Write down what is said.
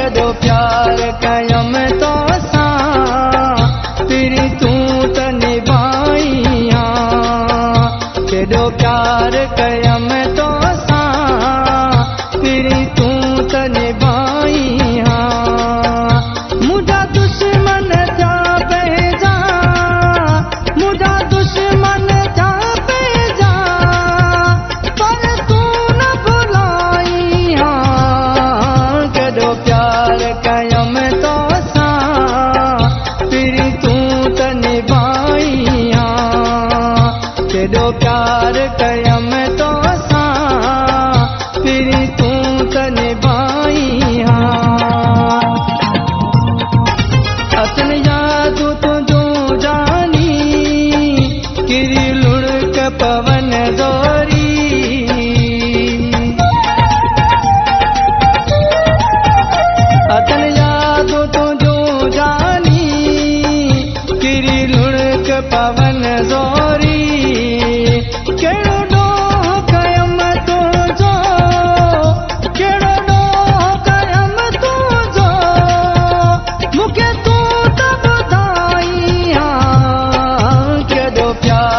केॾो प्यार कयम तो सां फिरी तूं त निभाई केॾो प्यार कयम तो सां फिरी तूं त निभाई मुंहिंजा दुश्मन जा पंहिंजा मुंहिंजा दुश्मन जा पंहिंजा पर तूं न भुलाई केॾो प्यार कयम तो सां फिरी तूं त निभाई केॾो प्यार कयम तो सां फिरी तूं त निभाई अचन यादूं तुंहिंजूं जानी किरी लुढ़क पवन ज़ोरी अचन यादूं तुंहिंजूं जानी किरी लुढ़क पवन ज़ोरी कहिड़ो ॾोह कयम तुंहिंजो कहिड़ो ॾोह कयम तुंहिंजो मूंखे तूं त ॿुधाई केॾो प्यार